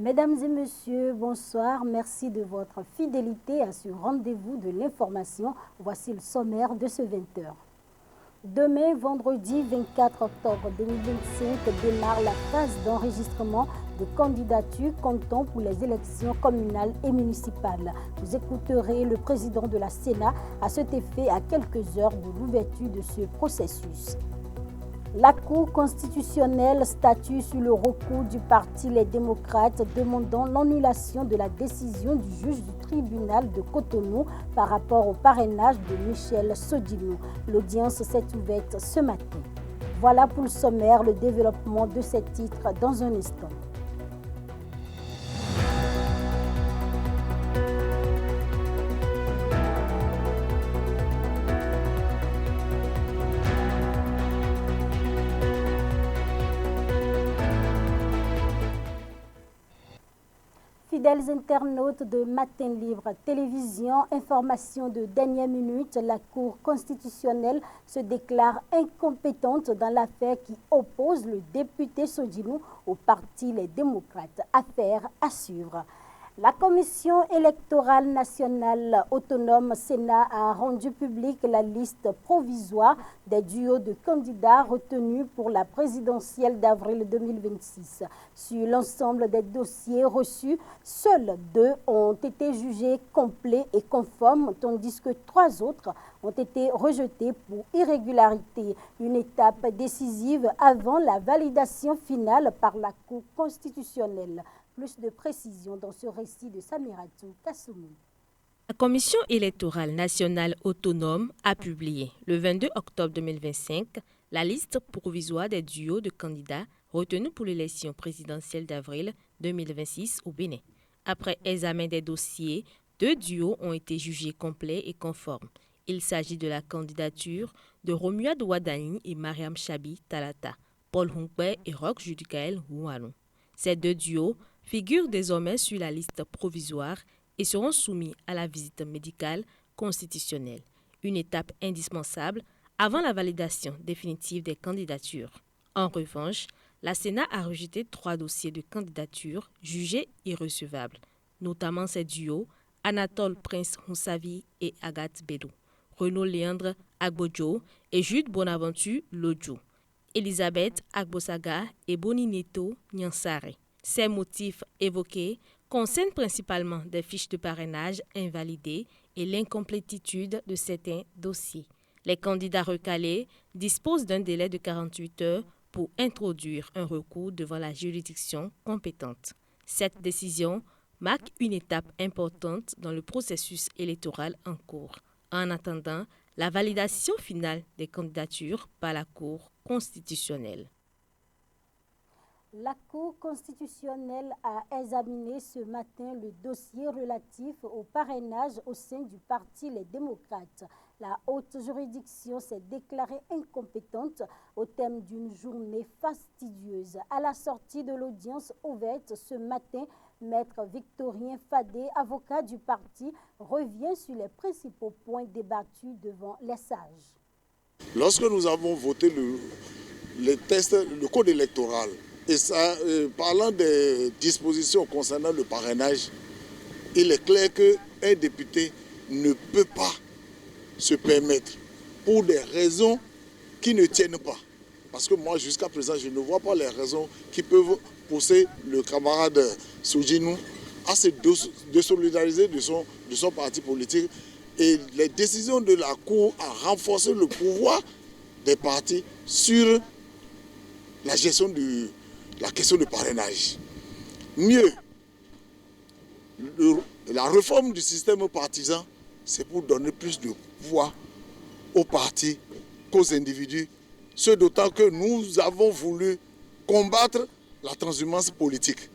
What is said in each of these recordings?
Mesdames et messieurs, bonsoir. Merci de votre fidélité à ce rendez-vous de l'information. Voici le sommaire de ce 20h. Demain, vendredi 24 octobre 2025, démarre la phase d'enregistrement de candidatures comptant pour les élections communales et municipales. Vous écouterez le président de la Sénat à cet effet à quelques heures de l'ouverture de ce processus. La Cour constitutionnelle statue sur le recours du parti Les Démocrates demandant l'annulation de la décision du juge du tribunal de Cotonou par rapport au parrainage de Michel Sodino. L'audience s'est ouverte ce matin. Voilà pour le sommaire, le développement de ces titres dans un instant. Fidèles internautes de Matin Libre Télévision, information de dernière minute, la Cour constitutionnelle se déclare incompétente dans l'affaire qui oppose le député Sodino au parti Les Démocrates. Affaire à suivre. La Commission électorale nationale autonome Sénat a rendu publique la liste provisoire des duos de candidats retenus pour la présidentielle d'avril 2026. Sur l'ensemble des dossiers reçus, seuls 2 ont été jugés complets et conformes, tandis que 3 autres ont été rejetés pour irrégularité. Une étape décisive avant la validation finale par la Cour constitutionnelle. Plus de précisions dans ce récit de Samiratou Kassoumou. La Commission électorale nationale autonome a publié le 22 octobre 2025 la liste provisoire des duos de candidats retenus pour l'élection présidentielle d'avril 2026 au Bénin. Après examen des dossiers, 2 duos ont été jugés complets et conformes. Il s'agit de la candidature de Romuald Ouadani et Mariam Chabi Talata, Paul Hunkbe et Roch Judicaël Oualon. Ces 2 duos figurent désormais sur la liste provisoire et seront soumis à la visite médicale constitutionnelle, une étape indispensable avant la validation définitive des candidatures. En revanche, la Sénat a rejeté 3 dossiers de candidature jugés irrecevables, notamment ces duos Anatole Prince Houssavi et Agathe Bédou, Renaud Léandre Agbojo et Jude Bonaventure Lodjo, Elisabeth Agbosaga et Boni Neto Nyansare. Ces motifs évoqués concernent principalement des fiches de parrainage invalidées et l'incomplétude de certains dossiers. Les candidats recalés disposent d'un délai de 48 heures pour introduire un recours devant la juridiction compétente. Cette décision marque une étape importante dans le processus électoral en cours, en attendant la validation finale des candidatures par la Cour constitutionnelle. La Cour constitutionnelle a examiné ce matin le dossier relatif au parrainage au sein du parti Les Démocrates. La haute juridiction s'est déclarée incompétente au terme d'une journée fastidieuse. À la sortie de l'audience ouverte ce matin, Maître Victorien Fadé, avocat du parti, revient sur les principaux points débattus devant les sages. Lorsque nous avons voté le code électoral, et ça, parlant des dispositions concernant le parrainage, il est clair qu'un député ne peut pas se permettre, pour des raisons qui ne tiennent pas. Parce que moi, jusqu'à présent, je ne vois pas les raisons qui peuvent pousser le camarade Sodino à se désolidariser de son parti politique. Et les décisions de la Cour à renforcer le pouvoir des partis sur la gestion de la question du parrainage. Mieux, la réforme du système partisan, c'est pour donner plus de pouvoir aux partis qu'aux individus. Ce d'autant que nous avons voulu combattre la transhumance politique.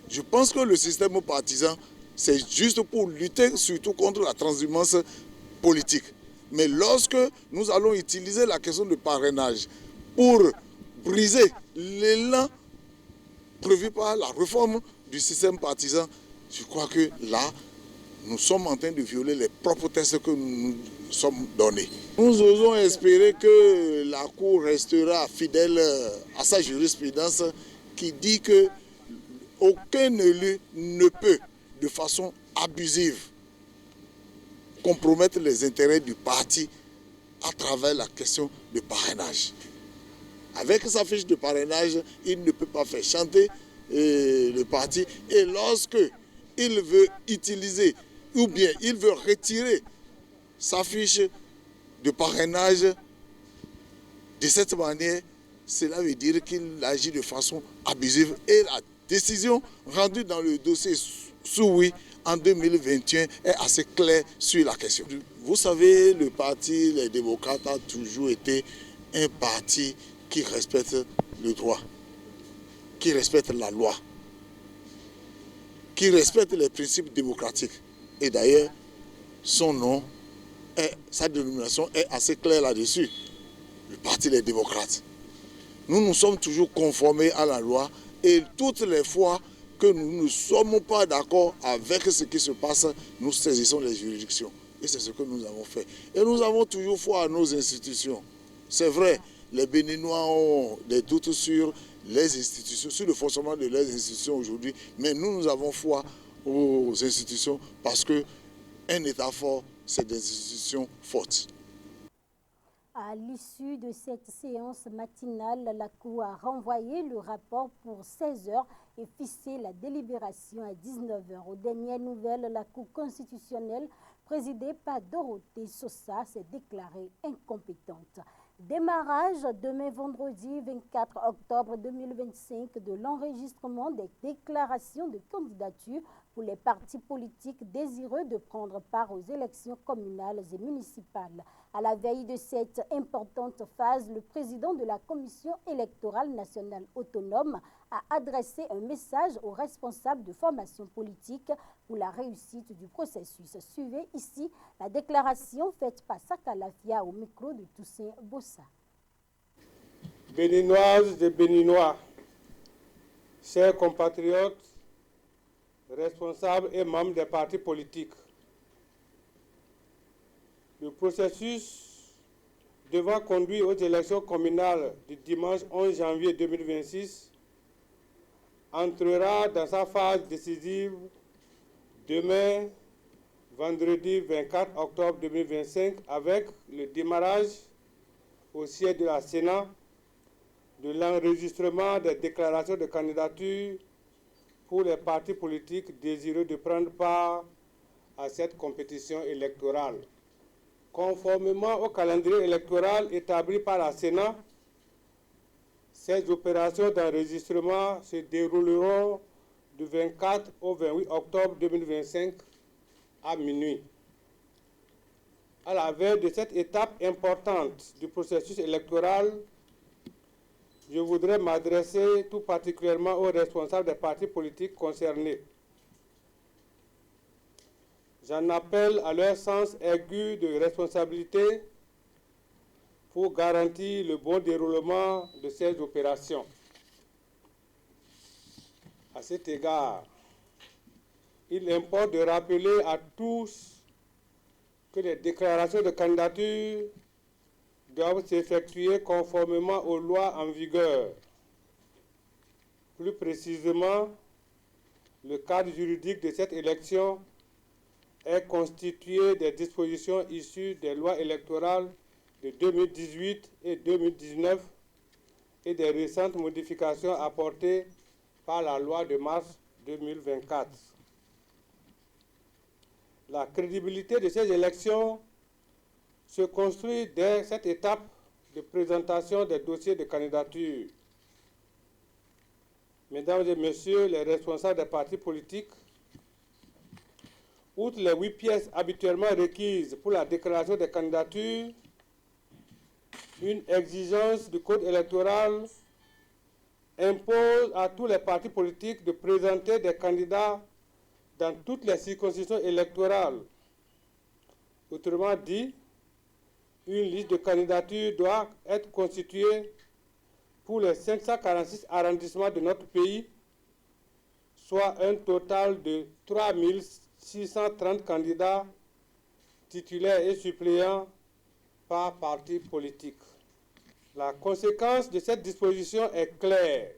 Je pense que le système partisan, c'est juste pour lutter surtout contre la transhumance politique. Mais lorsque nous allons utiliser la question du parrainage pour briser l'élan prévu par la réforme du système partisan, je crois que là, nous sommes en train de violer les propres textes que nous sommes donnés. Nous osons espérer que la Cour restera fidèle à sa jurisprudence qui dit que Aucun élu ne peut, de façon abusive, compromettre les intérêts du parti à travers la question de parrainage. Avec sa fiche de parrainage, il ne peut pas faire chanter le parti. Et lorsque il veut utiliser ou bien il veut retirer sa fiche de parrainage de cette manière, cela veut dire qu'il agit de façon abusive. Et la décision rendue dans le dossier Soui en 2021 est assez claire sur la question. Vous savez, le parti Les Démocrates a toujours été un parti qui respecte le droit, qui respecte la loi, qui respecte les principes démocratiques. Et d'ailleurs, son nom, sa dénomination est assez claire là-dessus. Le Parti des démocrates. Nous nous sommes toujours conformés à la loi et toutes les fois que nous ne sommes pas d'accord avec ce qui se passe, nous saisissons les juridictions. Et c'est ce que nous avons fait. Et nous avons toujours foi à nos institutions. C'est vrai, les Béninois ont des doutes sur les institutions, sur le fonctionnement de leurs institutions aujourd'hui, mais nous avons foi aux institutions parce qu'un État fort, c'est des institutions fortes. À l'issue de cette séance matinale, la Cour a renvoyé le rapport pour 16 heures et fixé la délibération à 19 heures. Aux dernières nouvelles, la Cour constitutionnelle, présidée par Dorothée Sosa, s'est déclarée incompétente. Démarrage demain vendredi 24 octobre 2025 de l'enregistrement des déclarations de candidature pour les partis politiques désireux de prendre part aux élections communales et municipales. À la veille de cette importante phase, le président de la Commission électorale nationale autonome a adressé un message aux responsables de formation politique pour la réussite du processus. Suivez ici la déclaration faite par Sakalafia au micro de Toussaint Bossa. Béninoises et Béninois, chers compatriotes, responsables et membres des partis politiques, le processus devant conduire aux élections communales du dimanche 11 janvier 2026 entrera dans sa phase décisive demain, vendredi 24 octobre 2025, avec le démarrage au siège de la Sénat de l'enregistrement des déclarations de candidature pour les partis politiques désireux de prendre part à cette compétition électorale. Conformément au calendrier électoral établi par la Sénat, ces opérations d'enregistrement se dérouleront du 24 au 28 octobre 2025 à minuit. À la veille de cette étape importante du processus électoral, je voudrais m'adresser tout particulièrement aux responsables des partis politiques concernés. J'en appelle à leur sens aigu de responsabilité pour garantir le bon déroulement de ces opérations. À cet égard, il importe de rappeler à tous que les déclarations de candidature doivent s'effectuer conformément aux lois en vigueur. Plus précisément, le cadre juridique de cette élection est constitué des dispositions issues des lois électorales de 2018 et 2019 et des récentes modifications apportées par la loi de mars 2024. La crédibilité de ces élections se construit dès cette étape de présentation des dossiers de candidature. Mesdames et messieurs les responsables des partis politiques, outre les 8 pièces habituellement requises pour la déclaration des candidatures, une exigence du Code électoral impose à tous les partis politiques de présenter des candidats dans toutes les circonscriptions électorales. Autrement dit, une liste de candidatures doit être constituée pour les 546 arrondissements de notre pays, soit un total de 3630 candidats titulaires et suppléants par parti politique. La conséquence de cette disposition est claire.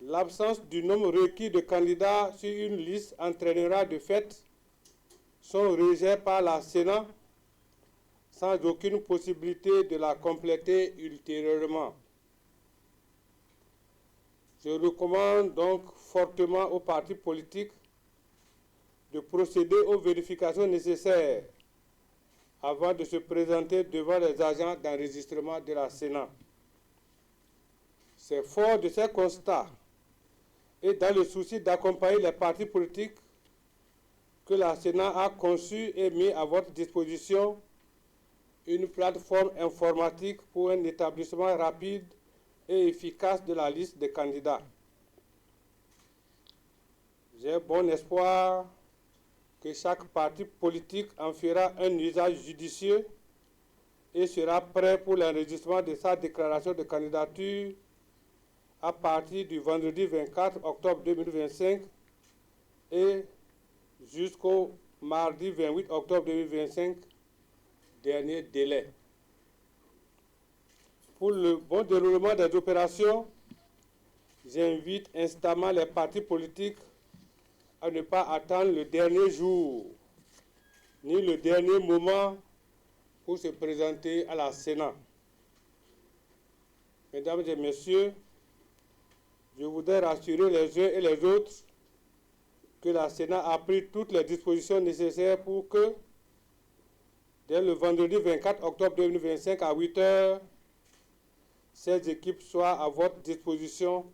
l'absence du nombre requis de candidats sur une liste entraînera de fait son rejet par la Sénat sans aucune possibilité de la compléter ultérieurement. Je recommande donc fortement aux partis politiques de procéder aux vérifications nécessaires avant de se présenter devant les agents d'enregistrement de la Sénat. C'est fort de ces constats et dans le souci d'accompagner les partis politiques que la Sénat a conçu et mis à votre disposition une plateforme informatique pour un établissement rapide et efficace de la liste des candidats. J'ai bon espoir que chaque parti politique en fera un usage judicieux et sera prêt pour l'enregistrement de sa déclaration de candidature à partir du vendredi 24 octobre 2025 et jusqu'au mardi 28 octobre 2025, dernier délai. Pour le bon déroulement des opérations, j'invite instamment les partis politiques à ne pas attendre le dernier jour ni le dernier moment pour se présenter à la Sénat. Mesdames et messieurs, je voudrais rassurer les uns et les autres que la Sénat a pris toutes les dispositions nécessaires pour que, dès le vendredi 24 octobre 2025 à 8 h, ces équipes soient à votre disposition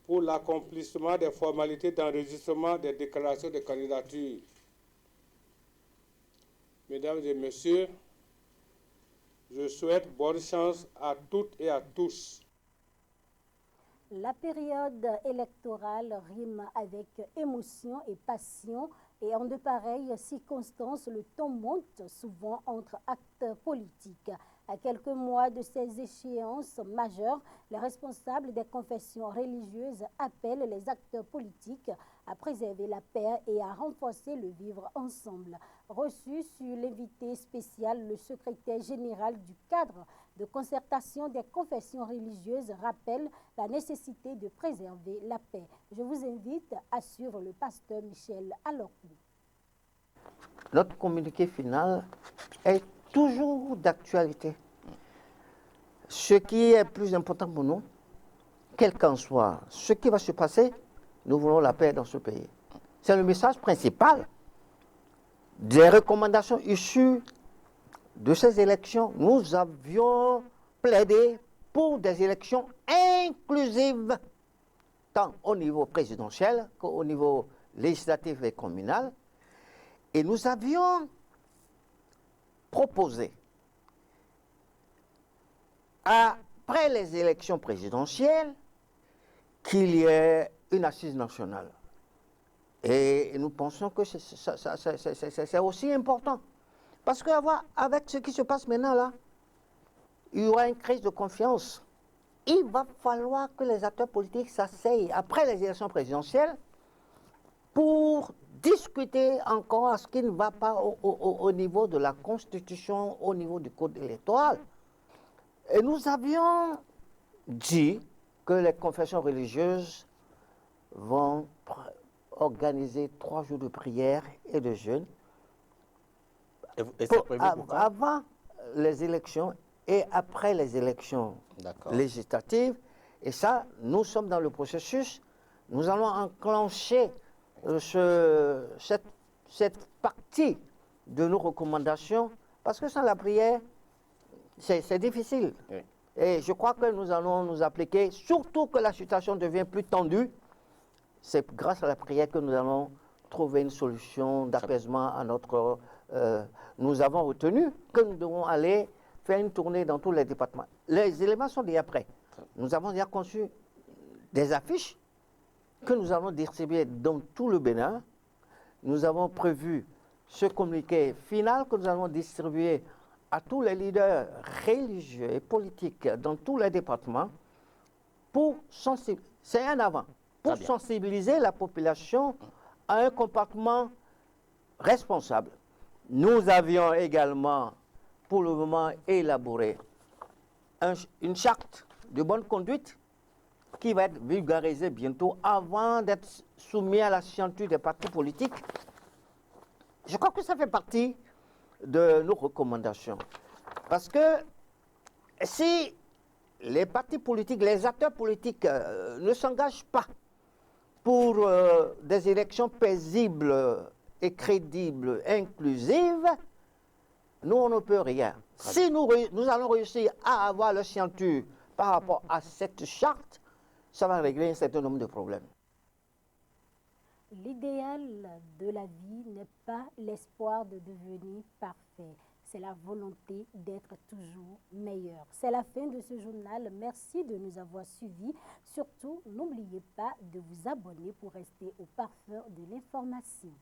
pour l'accomplissement des formalités d'enregistrement des déclarations de candidature. Mesdames et messieurs, je souhaite bonne chance à toutes et à tous. La période électorale rime avec émotion et passion, et en de pareilles circonstances, le ton monte souvent entre actes politiques. À quelques mois de ces échéances majeures, les responsables des confessions religieuses appellent les acteurs politiques à préserver la paix et à renforcer le vivre ensemble. Reçu sur l'invité spécial, le secrétaire général du cadre de concertation des confessions religieuses rappelle la nécessité de préserver la paix. Je vous invite à suivre le pasteur Michel Alokou. Notre communiqué final est toujours d'actualité. Ce qui est plus important pour nous, quel qu'en soit ce qui va se passer, nous voulons la paix dans ce pays. C'est le message principal des recommandations issues de ces élections. Nous avions plaidé pour des élections inclusives, tant au niveau présidentiel qu'au niveau législatif et communal. Et nous avions proposé, après les élections présidentielles, qu'il y ait une assise nationale. Et nous pensons que c'est aussi important. Parce qu'avec ce qui se passe maintenant là, il y aura une crise de confiance. Il va falloir que les acteurs politiques s'asseyent après les élections présidentielles pour discuter encore à ce qui ne va pas au niveau de la Constitution, au niveau du Code électoral. Et nous avions dit que les confessions religieuses vont organiser 3 jours de prière et de jeûne avant les élections et après les élections législatives. Et ça, nous sommes dans le processus. Nous allons enclencher cette partie de nos recommandations, parce que sans la prière, c'est difficile. Oui. Et je crois que nous allons nous appliquer, surtout que la situation devient plus tendue. C'est grâce à la prière que nous allons trouver une solution d'apaisement à notre... nous avons retenu que nous devons aller faire une tournée dans tous les départements. Les éléments sont déjà prêts. Nous avons déjà conçu des affiches que nous allons distribuer dans tout le Bénin. Nous avons prévu ce communiqué final que nous allons distribuer à tous les leaders religieux et politiques dans tous les départements pour sensibiliser, c'est un avant, pour sensibiliser la population à un comportement responsable. Nous avions également, pour le moment, élaboré une charte de bonne conduite qui va être vulgarisé bientôt avant d'être soumis à la signature des partis politiques. Je crois que ça fait partie de nos recommandations. Parce que si les partis politiques, les acteurs politiques ne s'engagent pas pour des élections paisibles et crédibles, inclusives, nous, on ne peut rien. Si nous allons réussir à avoir la signature par rapport à cette charte, ça va régler un certain nombre de problèmes. L'idéal de la vie n'est pas l'espoir de devenir parfait. C'est la volonté d'être toujours meilleur. C'est la fin de ce journal. Merci de nous avoir suivis. Surtout, n'oubliez pas de vous abonner pour rester au parfum de l'information.